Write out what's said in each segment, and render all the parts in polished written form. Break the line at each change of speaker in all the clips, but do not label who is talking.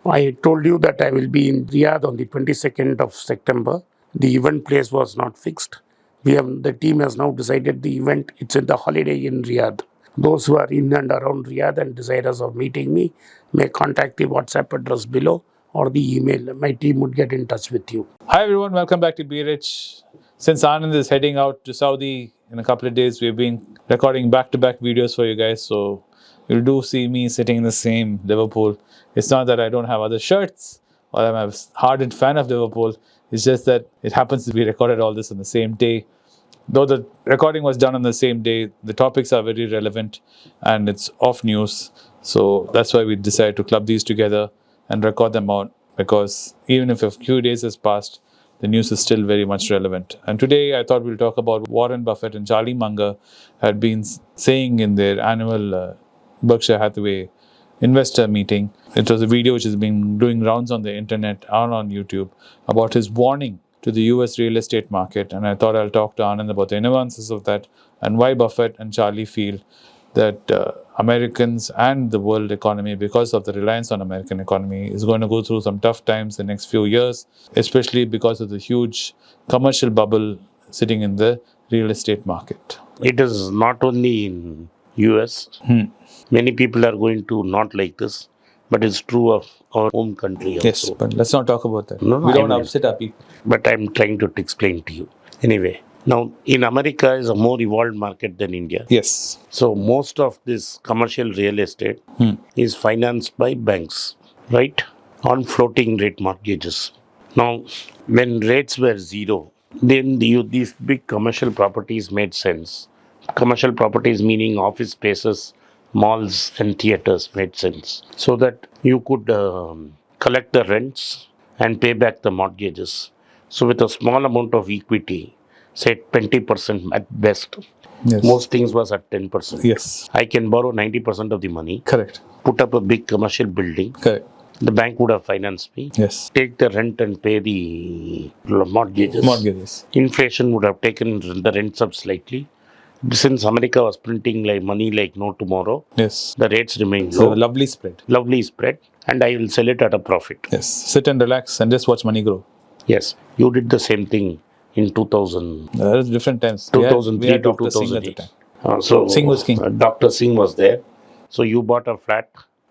I told you that I will be in Riyadh on the 22nd of September. The event place was not fixed. The team has now decided the event. It's at the holiday in Riyadh. Those who are in and around Riyadh and desirous of meeting me may contact the WhatsApp address below or the email. My team would get in touch with you.
Hi everyone, welcome back to Be Rich. Since Anand is heading out to Saudi in a couple of days, we've been recording back-to-back videos for you guys. So you do see me sitting in the same Liverpool. It's not that I don't have other shirts or I'm a hardened fan of Liverpool. It's just that it happens to be recorded all this on the same day. Though the recording was done on the same day, the topics are very relevant and it's off news. So that's why we decided to club these together and record them out, because even if a few days has passed, the news is still very much relevant. And today I thought we'll talk about Warren Buffett and Charlie Munger had been saying in their annual Berkshire Hathaway investor meeting. It was a video which has been doing rounds on the internet and on YouTube about his warning to the US real estate market. And I thought I'll talk to Anand about the nuances of that and why Buffett and Charlie feel that Americans and the world economy, because of the reliance on American economy, is going to go through some tough times the next few years, especially because of the huge commercial bubble sitting in the real estate market.
It is not only in US. Many people are going to not like this, but it's true of our home country also.
Yes, but let's not talk about that.
No,
We don't upset our people.
But I'm trying to explain to you. Anyway, now in America is a more evolved market than India.
Yes.
So most of this commercial real estate is financed by banks, right? On floating rate mortgages. Now, when rates were zero, then these big commercial properties made sense. Commercial properties meaning office spaces, malls and theaters made sense. So that you could collect the rents and pay back the mortgages. So with a small amount of equity, say 20% at best,
Yes.
most things was at 10%.
Yes.
I can borrow 90% of the money,
Correct.
put up a big commercial building.
Correct.
The bank would have financed me.
Yes.
Take the rent and pay the mortgages.
Mortgages.
Inflation would have taken the rents up slightly. Since America was printing like money like no tomorrow,
Yes.
the rates remain
So
low.
a lovely spread.
Lovely spread, and I will sell it at a profit.
Yes. Sit and relax and just watch money grow.
Yes, you did the same thing in 2000,
That was different times.
2003
we had
to
Dr. Singh at the
2008.
time.
So
Singh was king.
Dr. Singh was there. So you bought a flat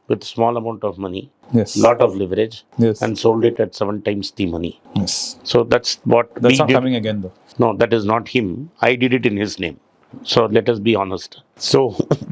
with small amount of money,
Yes.
lot of leverage,
Yes.
and sold it at 7 times the money.
Yes.
So that's what
That's
we
not
did.
coming again though.
No, that is not him. I did it in his name. So let us be honest. So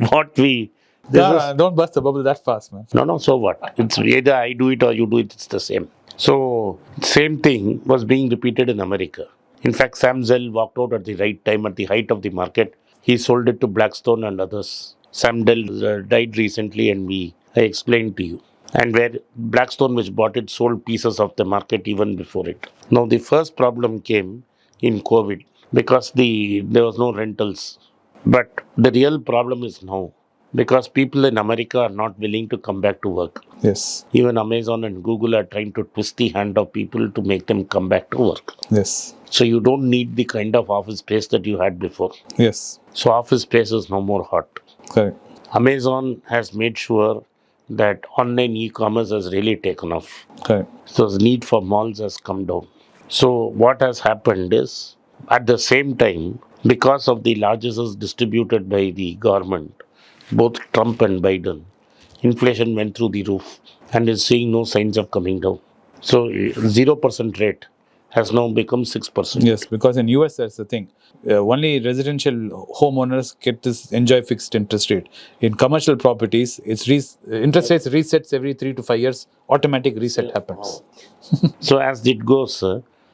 what we...
Don't burst the bubble that fast, man.
No, so what? It's either I do it or you do it, it's the same. So, same thing was being repeated in America. In fact, Sam Zell walked out at the right time, at the height of the market. He sold it to Blackstone and others. Sam Dell died recently and I explained to you. And where Blackstone, which bought it, sold pieces of the market even before it. Now, the first problem came in COVID because there was no rentals. But the real problem is now, because people in America are not willing to come back to work.
Yes.
Even Amazon and Google are trying to twist the hand of people to make them come back to work.
Yes.
So you don't need the kind of office space that you had before.
Yes.
So office space is no more hot.
Correct.
Amazon has made sure that online e-commerce has really taken off.
Correct.
So the need for malls has come down. So what has happened is, at the same time, because of the largesses distributed by the government, both Trump and Biden, inflation went through the roof and is seeing no signs of coming down. So 0% rate has now become 6%.
Yes, because in US that's the thing. Only residential homeowners enjoy fixed interest rate. In commercial properties, interest rates resets every 3 to 5 years. Automatic reset happens.
So as it goes,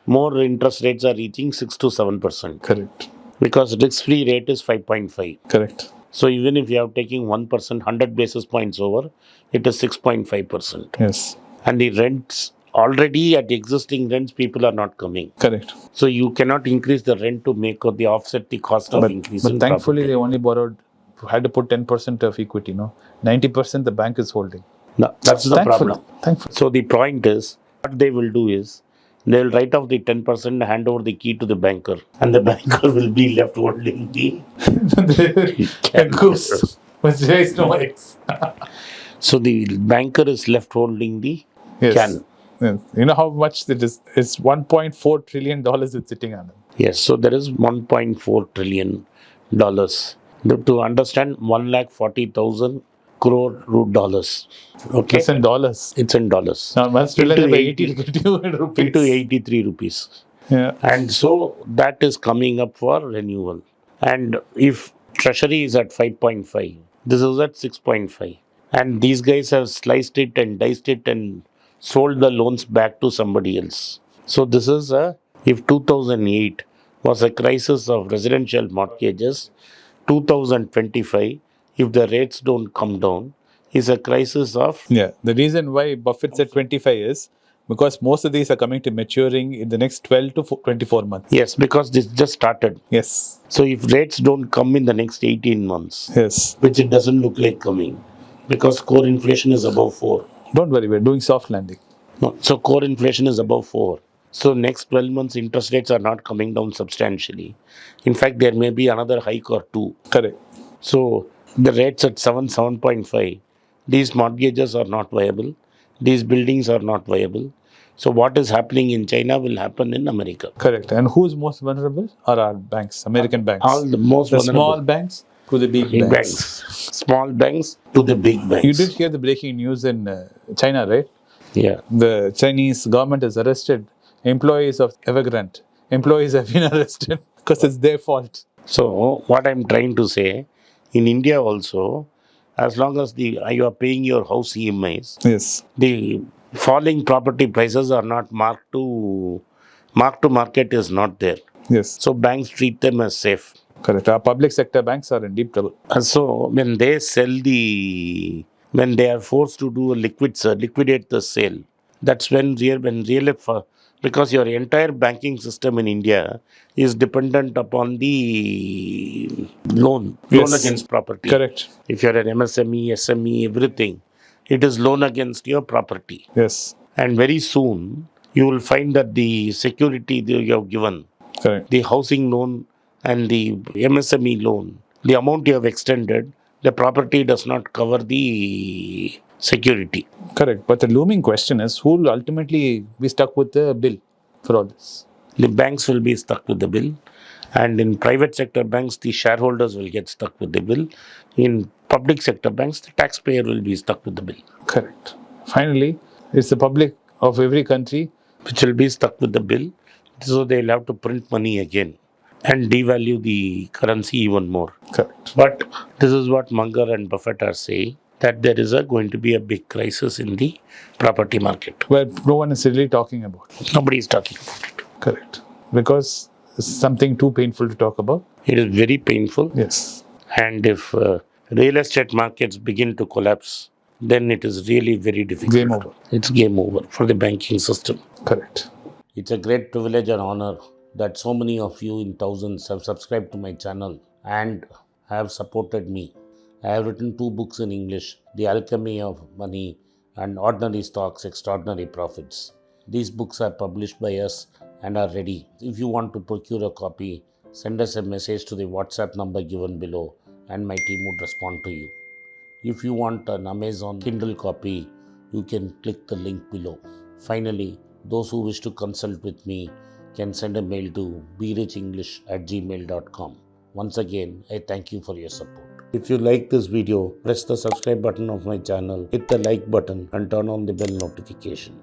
more interest rates are reaching 6 to 7%.
Correct.
Because risk-free rate is 5.5.
Correct.
So even if you are taking 1%, 100 basis points over, it is 6.5%.
Yes.
And the rents, already at existing rents, people are not coming.
Correct.
So you cannot increase the rent to make the offset the cost of increase in
But thankfully
property.
they only had to put 10% of equity, no? 90% the bank is holding.
No, that's the problem.
Thankfully.
So the point is, what they will do is, they will write off the 10% and hand over the key to the banker. And the banker will be left holding the
goose. But there is no eggs.
So the banker is left holding the
Yes.
Can.
Yeah. You know how much it is? It's $1.4 trillion it's sitting on.
Yes, so there is $1.4 trillion. To understand, 1,40,000 crore dollars. Okay,
That's in dollars.
it's in dollars.
Now, must
Into
by
80,
80 to get you in rupees.
into 83 rupees.
Yeah.
And so that is coming up for renewal. And if treasury is at 5.5, this is at 6.5. And these guys have sliced it and diced it and sold the loans back to somebody else. So this is if 2008 was a crisis of residential mortgages, 2025, if the rates don't come down, is a crisis of.
Yeah. The reason why Buffett said 25 is because most of these are coming to maturing in the next 12 to 24 months.
Yes, because this just started.
Yes.
So if rates don't come in the next 18 months,
Yes.
which it doesn't look like coming, because core inflation is above 4.
Don't worry, we're doing soft landing.
No, so core inflation is above 4. So next 12 months interest rates are not coming down substantially. In fact, there may be another hike or two.
Correct.
So the rates at 7.5, these mortgages are not viable. These buildings are not viable. So what is happening in China will happen in America.
Correct. And who's most vulnerable are our banks, American banks.
All the most
the
vulnerable.
small banks to the big
Big
banks.
Small banks to the big banks.
You did hear the breaking news in China, right?
Yeah.
The Chinese government has arrested employees of Evergrande. Employees have been arrested because it's their fault.
So what I'm trying to say, in India also, as long as you are paying your house EMIs,
Yes.
the falling property prices are not marked to market is not there.
Yes.
So banks treat them as safe.
Correct. Our public sector banks are in deep trouble.
And so when they when they are forced to do a liquidate the sale, that's when because your entire banking system in India is dependent upon the loan
Yes.
against property.
Correct.
If you're an MSME, SME, everything, it is loan against your property.
Yes.
And very soon you will find that the security that you have given,
Correct.
the housing loan and the MSME loan, the amount you have extended, the property does not cover the security.
Correct. But the looming question is who will ultimately be stuck with the bill for all this?
The banks will be stuck with the bill. And in private sector banks, the shareholders will get stuck with the bill. In public sector banks, the taxpayer will be stuck with the bill.
Correct. Finally, it's the public of every country
which will be stuck with the bill. So they'll have to print money again and devalue the currency even more.
Correct.
But this is what Munger and Buffett are saying, that there is going to be a big crisis in the property market.
Well, no one is really talking about it.
Nobody is talking about it.
Correct. Because it's something too painful to talk about.
It is very painful.
Yes.
And if real estate markets begin to collapse, then it is really very difficult.
Game over.
It's game over for the banking system.
Correct.
It's a great privilege and honor that so many of you in thousands have subscribed to my channel and have supported me. I have written 2 books in English, The Alchemy of Money and Ordinary Stocks, Extraordinary Profits. These books are published by us and are ready. If you want to procure a copy, send us a message to the WhatsApp number given below and my team would respond to you. If you want an Amazon Kindle copy, you can click the link below. Finally, those who wish to consult with me can send a mail to berichenglish@gmail.com. Once again, I thank you for your support. If you like this video, press the subscribe button of my channel, hit the like button and turn on the bell notification.